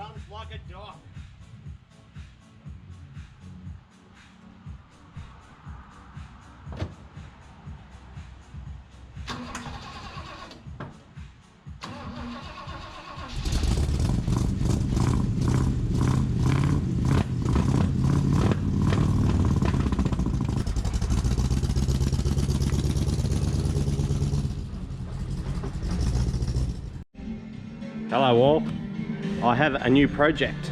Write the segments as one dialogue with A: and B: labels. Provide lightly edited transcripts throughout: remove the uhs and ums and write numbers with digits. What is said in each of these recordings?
A: jumps like a dog. Hello all, I have a new project.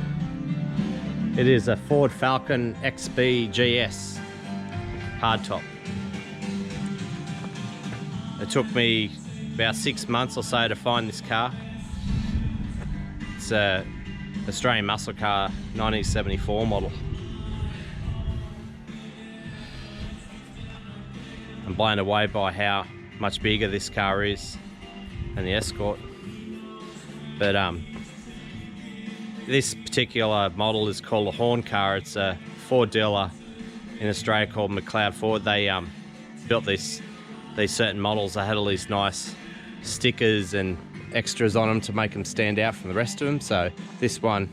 A: It is a Ford Falcon XB GS hardtop. It took me about 6 months or so to find this car. It's a Australian muscle car, 1974 model. I'm blown away by how much bigger this car is than the Escort. But this particular model is called a Horn car. It's a Ford dealer in Australia called McLeod Ford. They built these certain models. They had all these nice stickers and extras on them to make them stand out from the rest of them. So this one,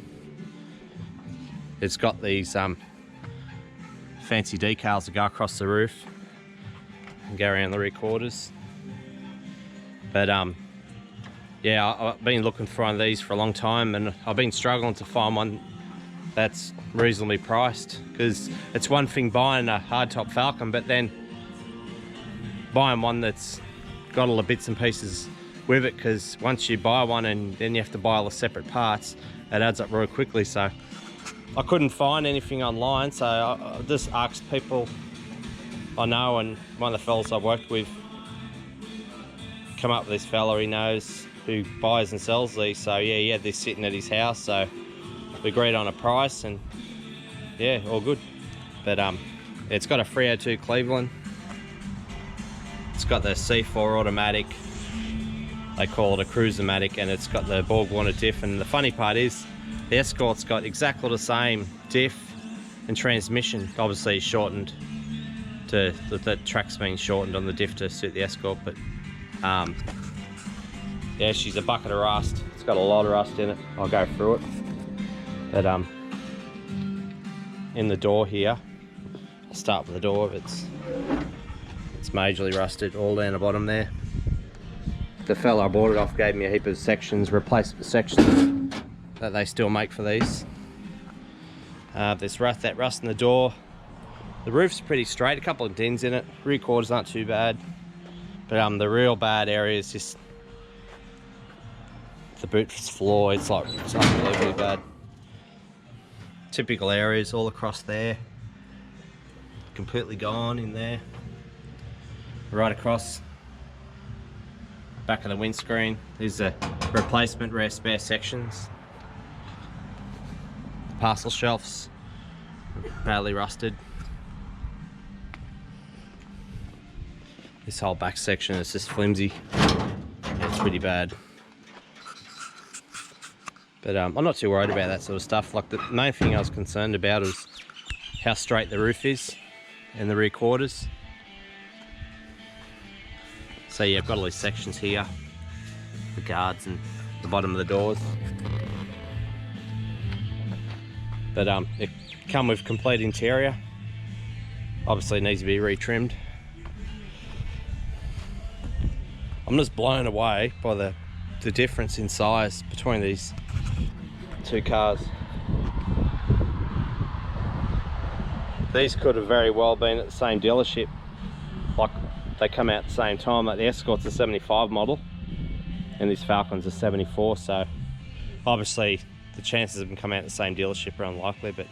A: it's got these fancy decals that go across the roof and go around the rear quarters. But yeah, I've been looking for one of these for a long time, and I've been struggling to find one that's reasonably priced, because it's one thing buying a hardtop Falcon, but then buying one that's got all the bits and pieces with it, because once you buy one and then you have to buy all the separate parts, it adds up real quickly. So I couldn't find anything online, so I just asked people I know, and one of the fellas I've worked with come up with this fella he knows who buys and sells these. So yeah, he had this sitting at his house, so we agreed on a price, and yeah, all good. But it's got a 302 Cleveland. It's got the C4 automatic, they call it a cruiser-matic, and it's got the Borg Warner diff. And the funny part is the Escort's got exactly the same diff and transmission. Obviously shortened to the track's been shortened on the diff to suit the Escort, but yeah, she's a bucket of rust. It's got a lot of rust in it. I'll go through it. But in the door here, I'll start with the door. It's majorly rusted all down the bottom there. The fella I bought it off gave me a heap of sections, replacement sections that they still make for these. There's that rust in the door. The roof's pretty straight, a couple of dings in it. Rear quarters aren't too bad, but the real bad area is just the boot floor. It's unbelievably bad. Typical areas all across there, completely gone in there. Right across back of the windscreen, these are replacement rear spare sections. The parcel shelves, badly rusted. This whole back section is just flimsy. Yeah, it's pretty bad. But I'm not too worried about that sort of stuff. Like, the main thing I was concerned about is how straight the roof is in the rear quarters. So yeah, I've got all these sections here, the guards and the bottom of the doors. But it come with complete interior. Obviously it needs to be retrimmed. I'm just blown away by the difference in size between these two cars. These could have very well been at the same dealership. Like, they come out at the same time. Like, the Escort's a 75 model and this Falcon's a 74, so obviously the chances of them coming out at the same dealership are unlikely. But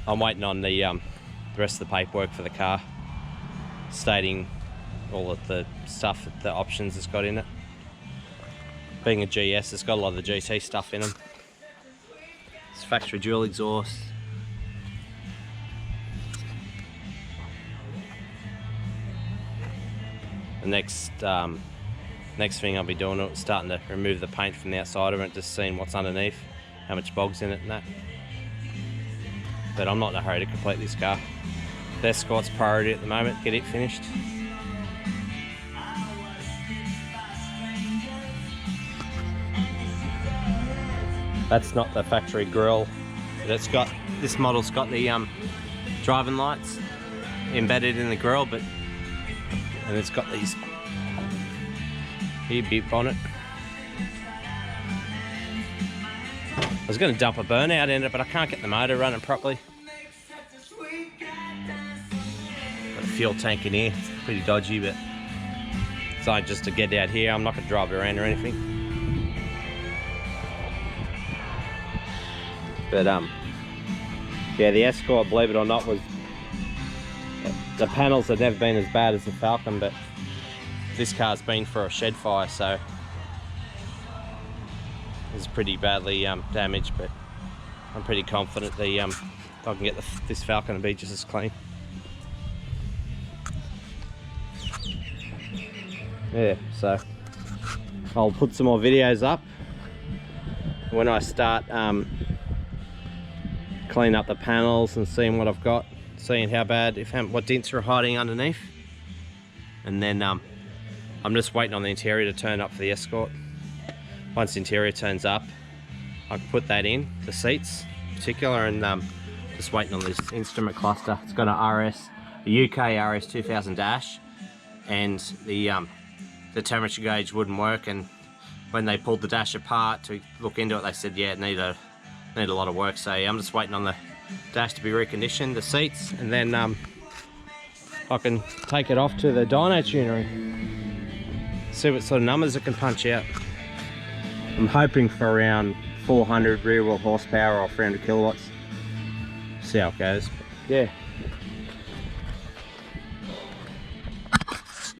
A: I'm waiting on the rest of the paperwork for the car, stating all of the stuff, the options it's got in it. Being a GS, it's got a lot of the GT stuff in them. It's factory dual exhaust. The next thing I'll be doing is starting to remove the paint from the outside of it, just seeing what's underneath, how much bog's in it and that. But I'm not in a hurry to complete this car. The Escort's priority at the moment, get it finished. That's not the factory grille. It's got, this model's got the driving lights embedded in the grille, but and it's got these here bit bonnet. I was going to dump a burnout in it, but I can't get the motor running properly. Got a fuel tank in here, it's pretty dodgy, but it's only just to get out here. I'm not going to drive it around or anything. But yeah, the Escort, believe it or not, was, the panels have never been as bad as the Falcon, but this car's been for a shed fire, so it's pretty badly damaged. But I'm pretty confident the I can get this Falcon to be just as clean. Yeah, so I'll put some more videos up when I start cleaning up the panels and seeing what I've got, seeing how bad, what dents are hiding underneath. And then I'm just waiting on the interior to turn up for the Escort. Once the interior turns up, I can put that in, the seats in particular, and just waiting on this instrument cluster. It's got a UK RS 2000 dash, and the temperature gauge wouldn't work, and when they pulled the dash apart to look into it, they said, yeah, it need a lot of work. So yeah, I'm just waiting on the dash to be reconditioned, the seats, and then I can take it off to the dyno tuner and see what sort of numbers it can punch out. I'm hoping for around 400 rear wheel horsepower or 300 kilowatts. See how it goes. But yeah,